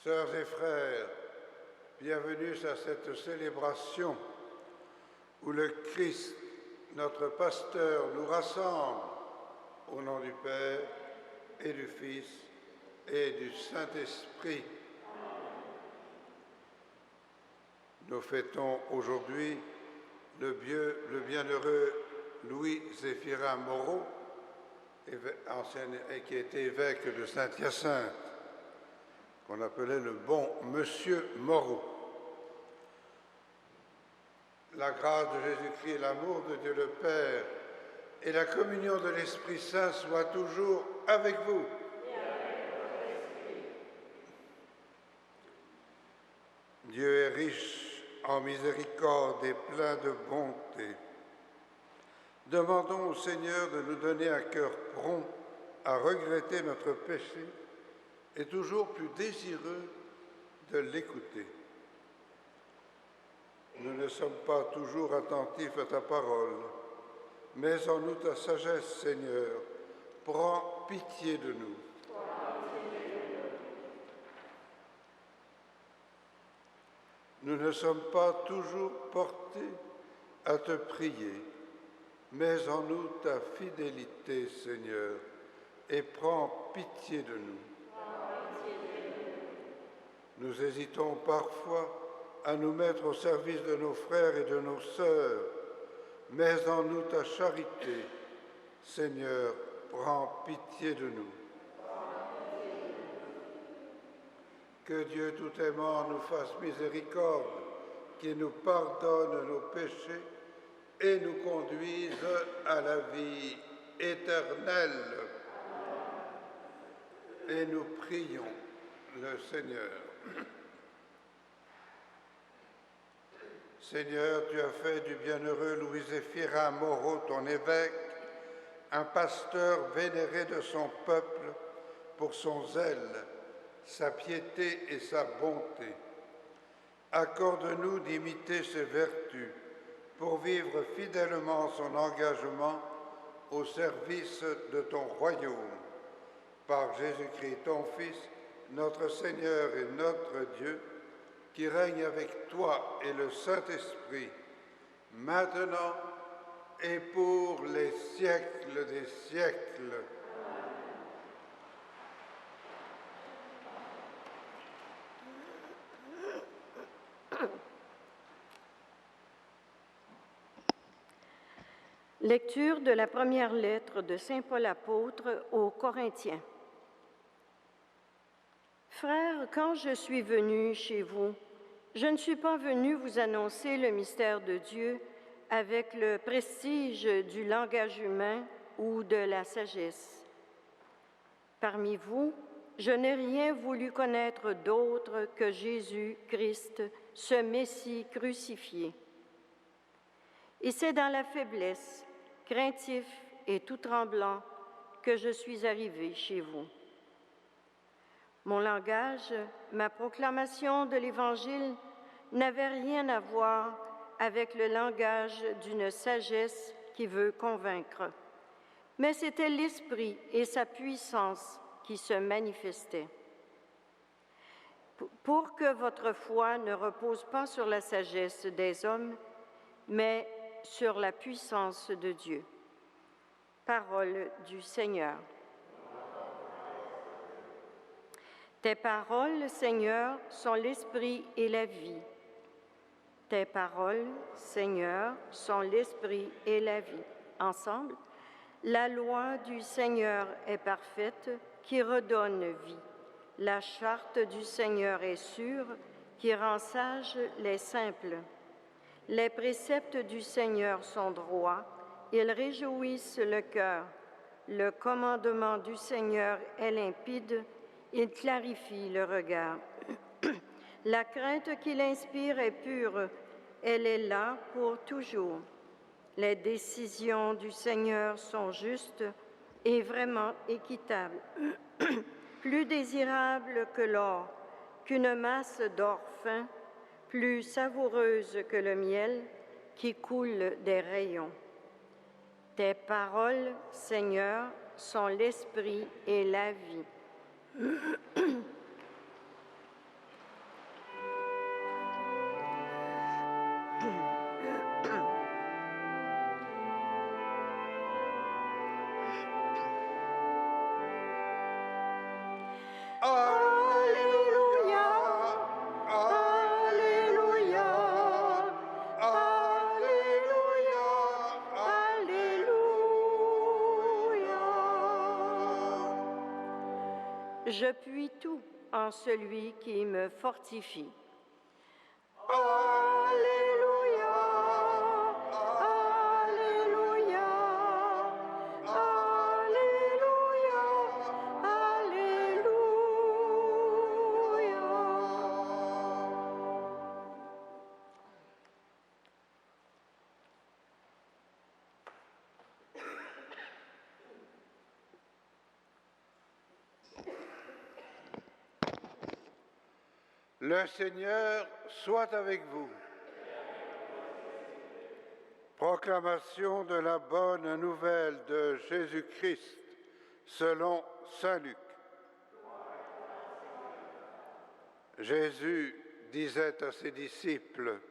Sœurs et frères, bienvenue à cette célébration où le Christ, notre pasteur, nous rassemble au nom du Père et du Fils et du Saint-Esprit. Nous fêtons aujourd'hui le bienheureux Louis-Zéphirin Moreau, qui était évêque de Saint-Hyacinthe, qu'on appelait le bon Monsieur Moreau. La grâce de Jésus-Christ et l'amour de Dieu le Père et la communion de l'Esprit Saint soient toujours avec vous. Dieu est riche en miséricorde et plein de bonté. Demandons au Seigneur de nous donner un cœur prompt à regretter notre péché et toujours plus désireux de l'écouter. Nous ne sommes pas toujours attentifs à ta parole, mais en nous ta sagesse, Seigneur. Prends pitié de nous. Nous ne sommes pas toujours portés à te prier, mais en nous ta fidélité, Seigneur, et prends pitié de nous. Nous hésitons parfois à nous mettre au service de nos frères et de nos sœurs, mais en nous ta charité, Seigneur, prends pitié de nous. Que Dieu tout aimant nous fasse miséricorde, qu'il nous pardonne nos péchés et nous conduise à la vie éternelle. Et nous prions le Seigneur. Seigneur, tu as fait du bienheureux Louis-Zéphirin Moreau, ton évêque, un pasteur vénéré de son peuple pour son zèle, sa piété et sa bonté. Accorde-nous d'imiter ses vertus pour vivre fidèlement son engagement au service de ton royaume. Par Jésus-Christ, ton Fils, notre Seigneur et notre Dieu, qui règne avec toi et le Saint-Esprit, maintenant et pour les siècles des siècles. Lecture de la première lettre de Saint Paul apôtre aux Corinthiens. Frères, quand je suis venu chez vous, je ne suis pas venu vous annoncer le mystère de Dieu avec le prestige du langage humain ou de la sagesse. Parmi vous, je n'ai rien voulu connaître d'autre que Jésus-Christ, ce Messie crucifié. Et c'est dans la faiblesse, craintif et tout tremblant, que je suis arrivé chez vous. Mon langage, ma proclamation de l'Évangile n'avait rien à voir avec le langage d'une sagesse qui veut convaincre, mais c'était l'Esprit et sa puissance qui se manifestaient. Pour que votre foi ne repose pas sur la sagesse des hommes, mais sur la puissance de Dieu. Parole du Seigneur. Tes paroles, Seigneur, sont l'esprit et la vie. Tes paroles, Seigneur, sont l'esprit et la vie. Ensemble, la loi du Seigneur est parfaite, qui redonne vie. La charte du Seigneur est sûre, qui rend sages les simples. Les préceptes du Seigneur sont droits, ils réjouissent le cœur. Le commandement du Seigneur est limpide, il clarifie le regard. La crainte qu'il inspire est pure, elle est là pour toujours. Les décisions du Seigneur sont justes et vraiment équitables, plus désirables que l'or, qu'une masse d'or fin, plus savoureuse que le miel qui coule des rayons. Tes paroles, Seigneur, sont l'esprit et la vie. Je puis tout en celui qui me fortifie. Alléluia, Alléluia, Alléluia, Alléluia. Le Seigneur soit avec vous. Proclamation de la bonne nouvelle de Jésus-Christ selon saint Luc. Jésus disait à ses disciples,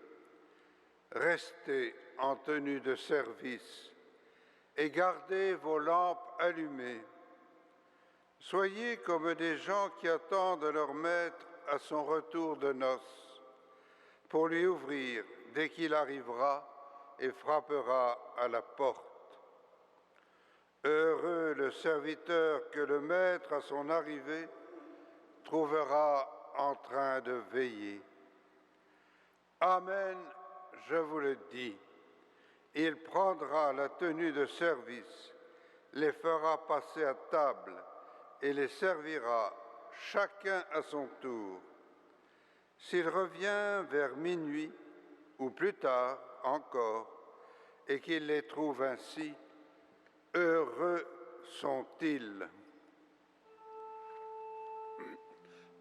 « Restez en tenue de service et gardez vos lampes allumées. Soyez comme des gens qui attendent leur maître à son retour de noces, pour lui ouvrir dès qu'il arrivera et frappera à la porte. Heureux le serviteur que le maître à son arrivée trouvera en train de veiller. Amen, je vous le dis, il prendra la tenue de service, les fera passer à table et les servira chacun à son tour. S'il revient vers minuit ou plus tard encore, et qu'il les trouve ainsi, heureux sont-ils.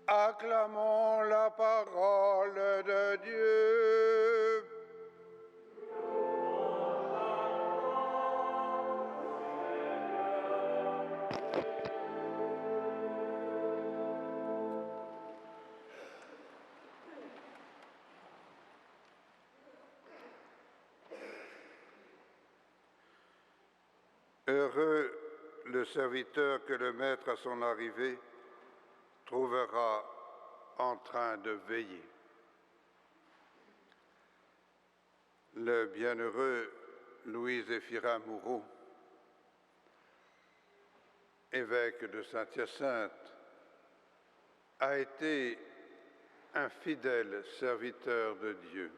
Acclamons la parole de Dieu. Heureux le serviteur que le maître à son arrivée trouvera en train de veiller. Le bienheureux Louis-Zéphirin Mouroux, évêque de Saint-Hyacinthe, a été un fidèle serviteur de Dieu.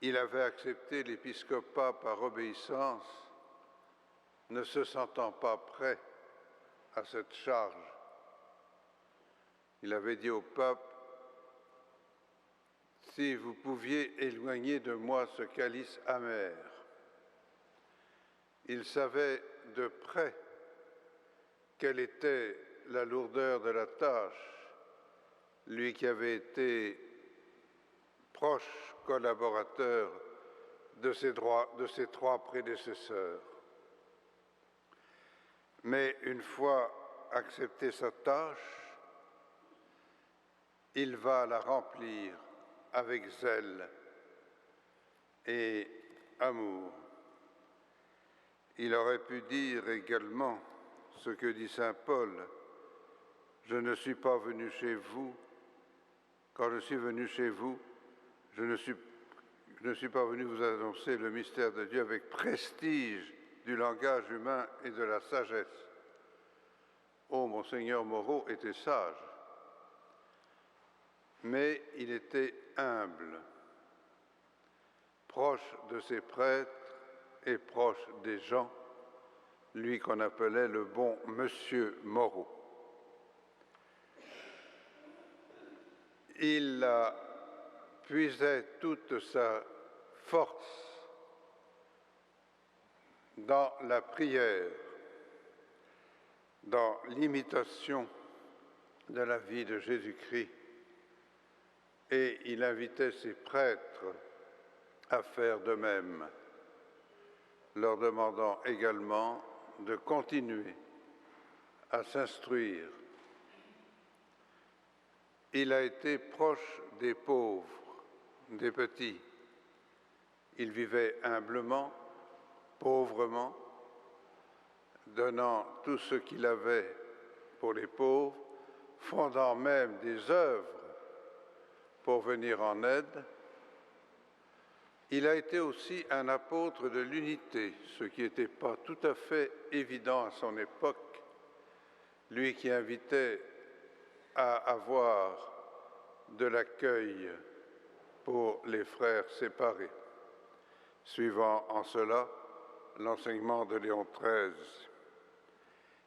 Il avait accepté l'épiscopat par obéissance, ne se sentant pas prêt à cette charge. Il avait dit au pape, « Si vous pouviez éloigner de moi ce calice amer ». Il savait de près quelle était la lourdeur de la tâche, lui qui avait été proche collaborateur de ses trois prédécesseurs. Mais une fois accepté sa tâche, il va la remplir avec zèle et amour. Il aurait pu dire également ce que dit saint Paul, « Je ne suis pas venu chez vous, quand je suis venu chez vous, je ne suis pas venu vous annoncer le mystère de Dieu avec prestige du langage humain et de la sagesse. » Oh, Monseigneur Moreau était sage, mais il était humble, proche de ses prêtres et proche des gens, lui qu'on appelait le bon Monsieur Moreau. Il puisait toute sa force dans la prière, dans l'imitation de la vie de Jésus-Christ, et il invitait ses prêtres à faire de même, leur demandant également de continuer à s'instruire. Il a été proche des pauvres, des petits. Il vivait humblement, pauvrement, donnant tout ce qu'il avait pour les pauvres, fondant même des œuvres pour venir en aide. Il a été aussi un apôtre de l'unité, ce qui n'était pas tout à fait évident à son époque, lui qui invitait à avoir de l'accueil pour les frères séparés, suivant en cela l'enseignement de Léon XIII.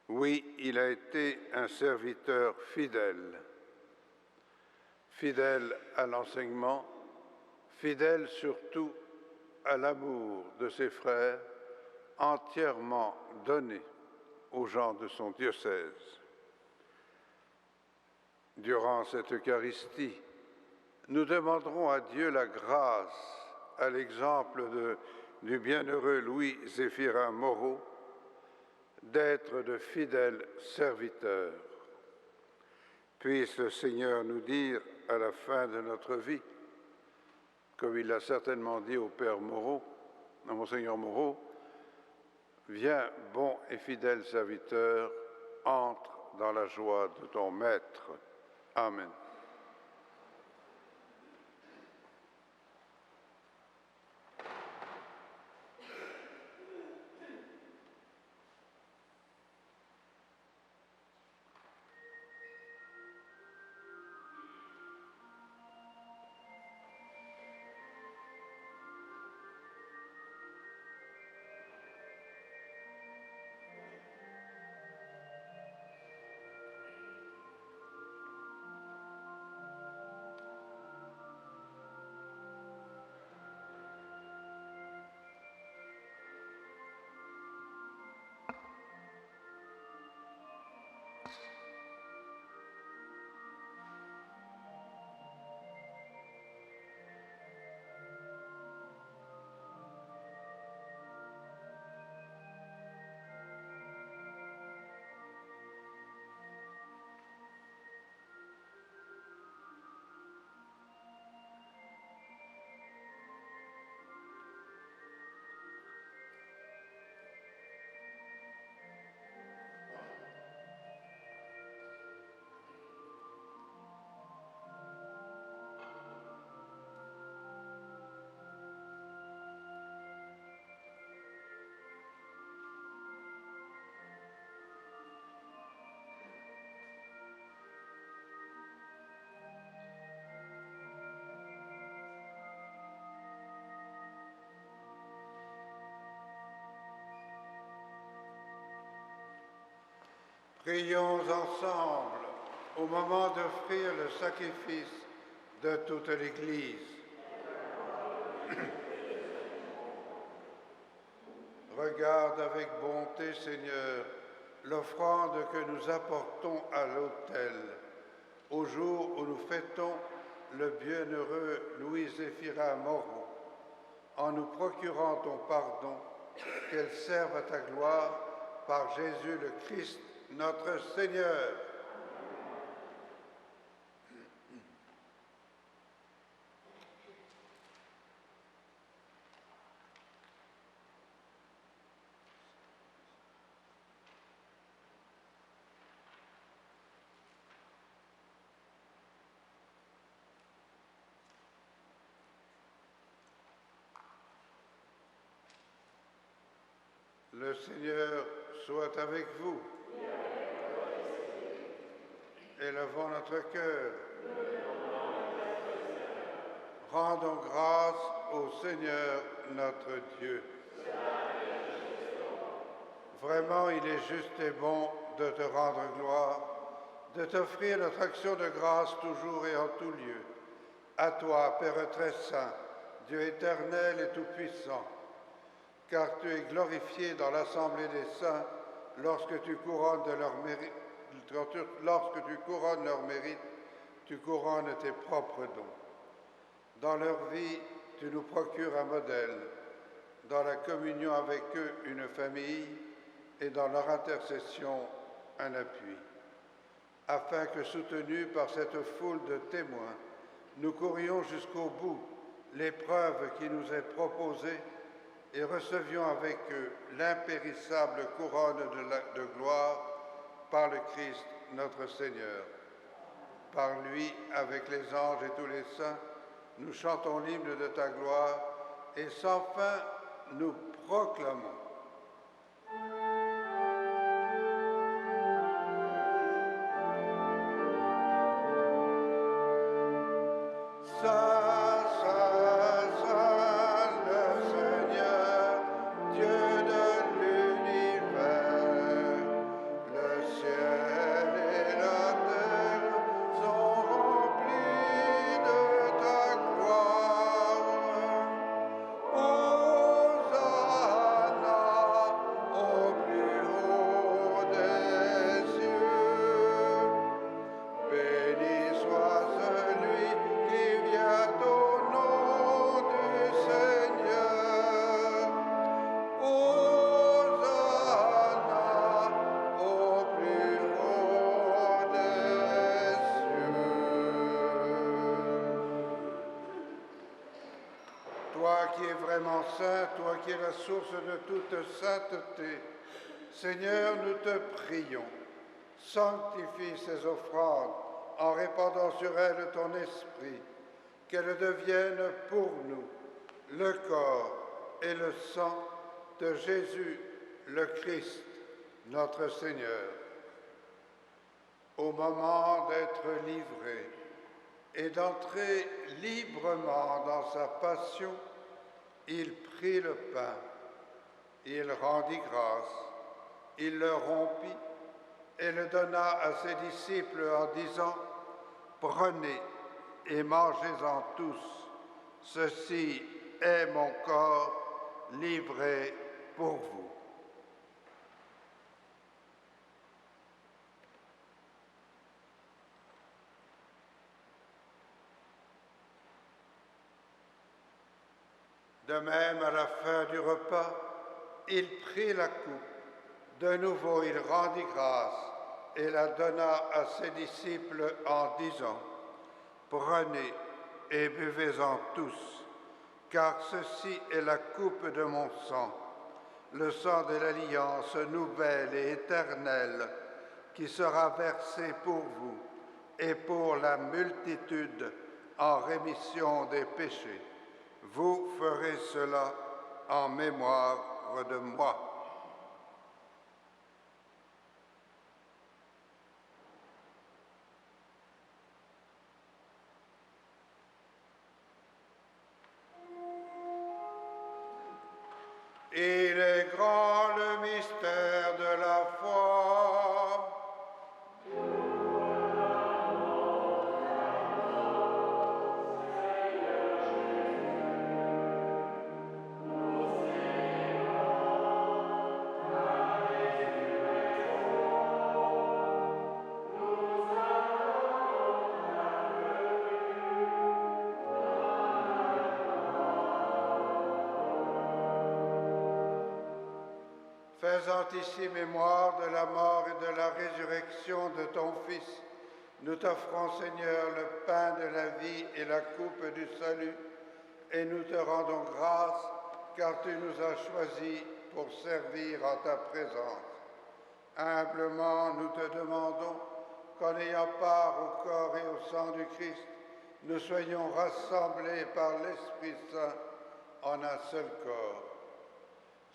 Oui, il a été un serviteur fidèle, fidèle à l'enseignement, fidèle surtout à l'amour de ses frères, entièrement donné aux gens de son diocèse. Durant cette Eucharistie, nous demanderons à Dieu la grâce, à l'exemple du bienheureux Louis-Zéphirin Moreau, d'être de fidèles serviteurs. Puisse le Seigneur nous dire à la fin de notre vie, comme il l'a certainement dit au Père Moreau, à Monseigneur Moreau, « Viens, bon et fidèle serviteur, entre dans la joie de ton Maître. » Amen. Prions ensemble au moment d'offrir le sacrifice de toute l'Église. Regarde avec bonté, Seigneur, l'offrande que nous apportons à l'autel, au jour où nous fêtons le bienheureux Louis-Zéphirin Moreau, en nous procurant ton pardon, qu'elle serve à ta gloire par Jésus le Christ, notre Seigneur. Le Seigneur soit avec vous. Élevons notre cœur. Rendons grâce au Seigneur notre Dieu. Vraiment, il est juste et bon de te rendre gloire, de t'offrir notre action de grâce toujours et en tout lieu. À toi, Père très saint, Dieu éternel et tout-puissant, car tu es glorifié dans l'assemblée des saints lorsque tu couronnes leur mérite, tu couronnes tes propres dons. Dans leur vie, tu nous procures un modèle, dans la communion avec eux une famille et dans leur intercession un appui, afin que, soutenus par cette foule de témoins, nous courions jusqu'au bout l'épreuve qui nous est proposée et recevions avec eux l'impérissable couronne de gloire par le Christ notre Seigneur. Par lui, avec les anges et tous les saints, nous chantons l'hymne de ta gloire et sans fin nous proclamons. vraiment saint, toi qui es la source de toute sainteté, Seigneur, nous te prions, sanctifie ces offrandes en répandant sur elles ton esprit, qu'elles deviennent pour nous le corps et le sang de Jésus le Christ, notre Seigneur. Au moment d'être livré et d'entrer librement dans sa passion, il prit le pain, il rendit grâce, il le rompit et le donna à ses disciples en disant : « Prenez et mangez-en tous, ceci est mon corps livré pour vous. » De même, à la fin du repas, il prit la coupe. De nouveau, il rendit grâce et la donna à ses disciples en disant : « Prenez et buvez-en tous, car ceci est la coupe de mon sang, le sang de l'alliance nouvelle et éternelle, qui sera versé pour vous et pour la multitude en rémission des péchés. Vous ferez cela en mémoire de moi. » Il est grand le mystère de la foi. Faisant ici mémoire de la mort et de la résurrection de ton Fils, nous t'offrons, Seigneur, le pain de la vie et la coupe du salut, et nous te rendons grâce, car tu nous as choisis pour servir en ta présence. Humblement, nous te demandons qu'en ayant part au corps et au sang du Christ, nous soyons rassemblés par l'Esprit Saint en un seul corps.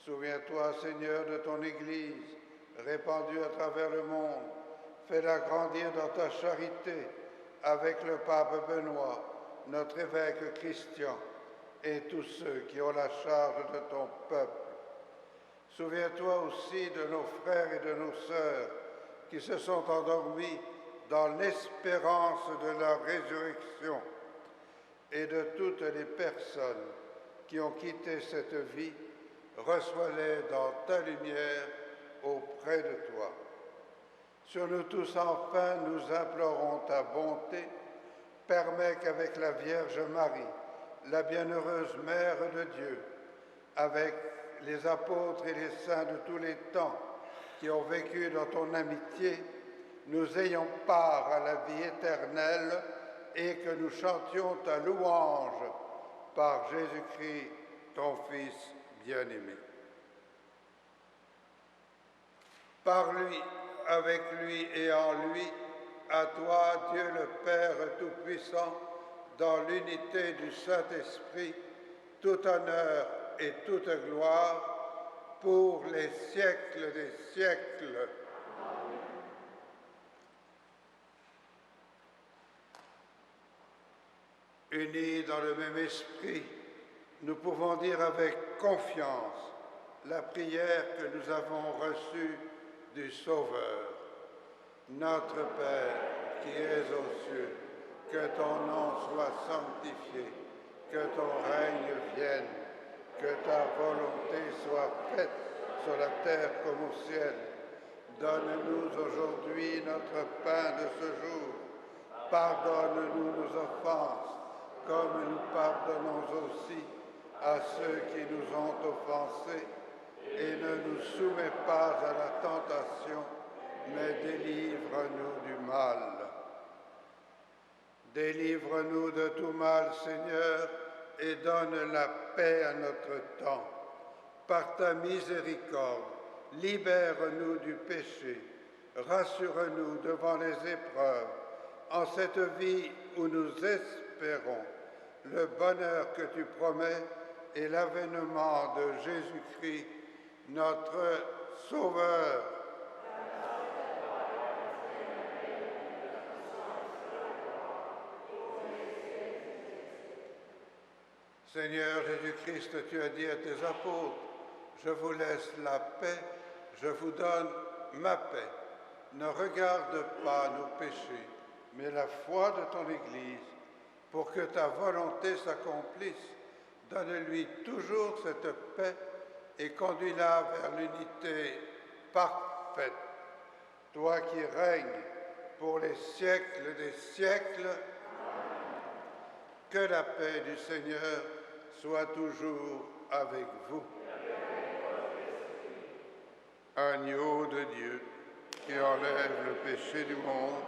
Souviens-toi, Seigneur, de ton Église, répandue à travers le monde. Fais-la grandir dans ta charité avec le pape Benoît, notre évêque Christian, et tous ceux qui ont la charge de ton peuple. Souviens-toi aussi de nos frères et de nos sœurs qui se sont endormis dans l'espérance de la résurrection, et de toutes les personnes qui ont quitté cette vie. Reçois-les dans ta lumière auprès de toi. Sur nous tous, enfin, nous implorons ta bonté. Permets qu'avec la Vierge Marie, la bienheureuse Mère de Dieu, avec les apôtres et les saints de tous les temps qui ont vécu dans ton amitié, nous ayons part à la vie éternelle et que nous chantions ta louange par Jésus-Christ, ton Fils bien-aimé. Par lui, avec lui et en lui, à toi, Dieu le Père Tout-Puissant, dans l'unité du Saint-Esprit, tout honneur et toute gloire pour les siècles des siècles. Unis dans le même esprit, nous pouvons dire avec confiance la prière que nous avons reçue du Sauveur. Notre Père qui es aux cieux, que ton nom soit sanctifié, que ton règne vienne, que ta volonté soit faite sur la terre comme au ciel. Donne-nous aujourd'hui notre pain de ce jour. Pardonne-nous nos offenses, comme nous pardonnons aussi à ceux qui nous ont offensés, et ne nous soumets pas à la tentation, mais délivre-nous du mal. Délivre-nous de tout mal, Seigneur, et donne la paix à notre temps. Par ta miséricorde, libère-nous du péché, rassure-nous devant les épreuves, en cette vie où nous espérons le bonheur que tu promets et l'avènement de Jésus-Christ, notre Sauveur. Seigneur Jésus-Christ, tu as dit à tes apôtres, je vous laisse la paix, je vous donne ma paix. Ne regarde pas nos péchés, mais la foi de ton Église, pour que ta volonté s'accomplisse. Donne-lui toujours cette paix et conduis-la vers l'unité parfaite. Toi qui règnes pour les siècles des siècles, que la paix du Seigneur soit toujours avec vous. Agneau de Dieu, qui enlève le péché du monde,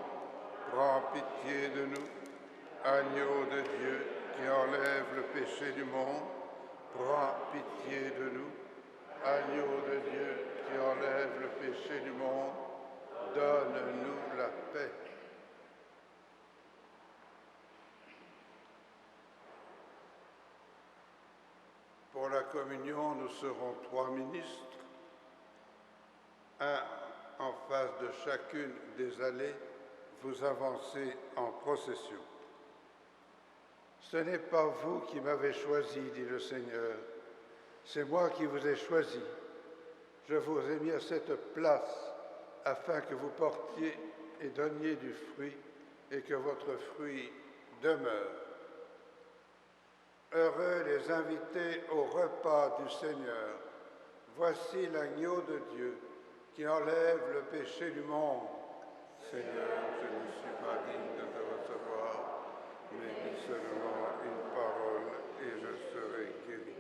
prends pitié de nous. Agneau de Dieu, qui enlève le péché du monde, prends pitié de nous. Agneau de Dieu, qui enlève le péché du monde, donne-nous la paix. Pour la communion, nous serons 3 ministres, un en face de chacune des allées. Vous avancez en procession. Ce n'est pas vous qui m'avez choisi, dit le Seigneur, c'est moi qui vous ai choisi. Je vous ai mis à cette place afin que vous portiez et donniez du fruit et que votre fruit demeure. Heureux les invités au repas du Seigneur. Voici l'agneau de Dieu qui enlève le péché du monde. Seigneur, je ne suis pas digne de te recevoir, mais dis seulement une parole et je serai guéri.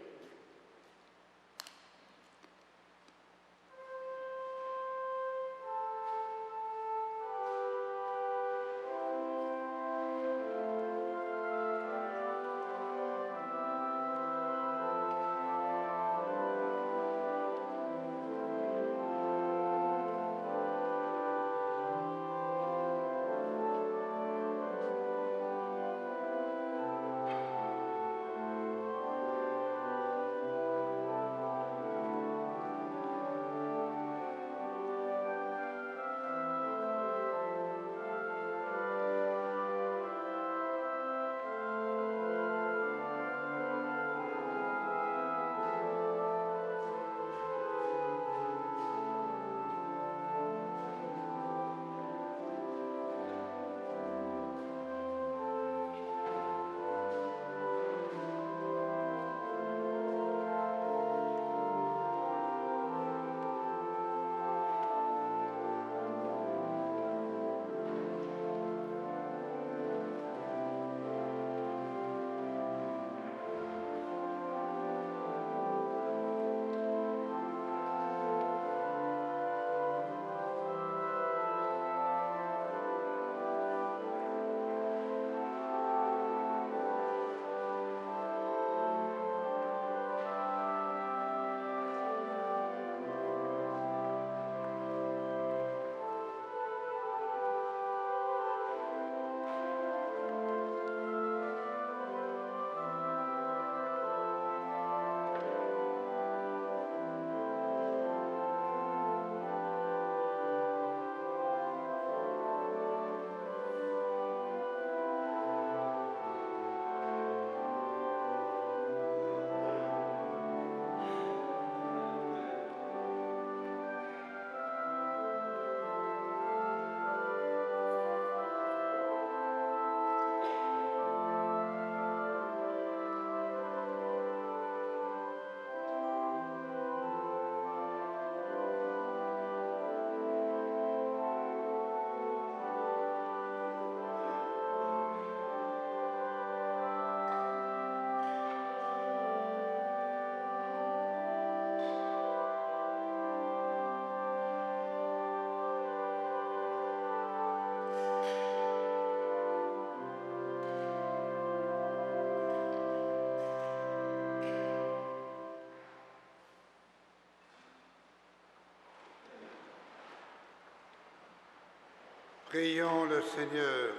Prions le Seigneur.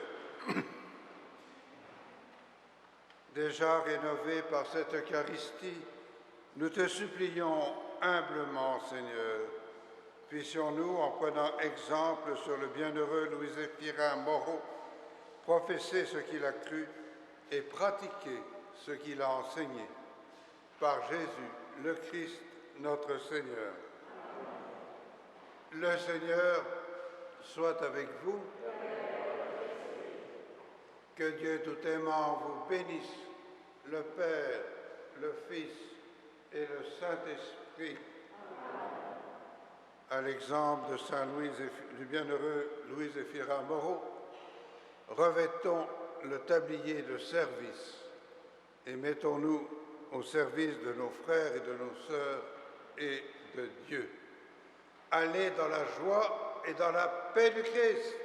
Déjà rénovés par cette Eucharistie, nous te supplions humblement, Seigneur. Puissions-nous, en prenant exemple sur le bienheureux Louis-Zéphirin Moreau, professer ce qu'il a cru et pratiquer ce qu'il a enseigné. Par Jésus, le Christ, notre Seigneur. Le Seigneur soit avec vous. Que Dieu tout aimant vous bénisse, le Père, le Fils et le Saint-Esprit. À l'exemple de du bienheureux Louis-Zéphirin Moreau, revêtons le tablier de service et mettons-nous au service de nos frères et de nos sœurs et de Dieu. Allez dans la joie et dans la paix du Christ.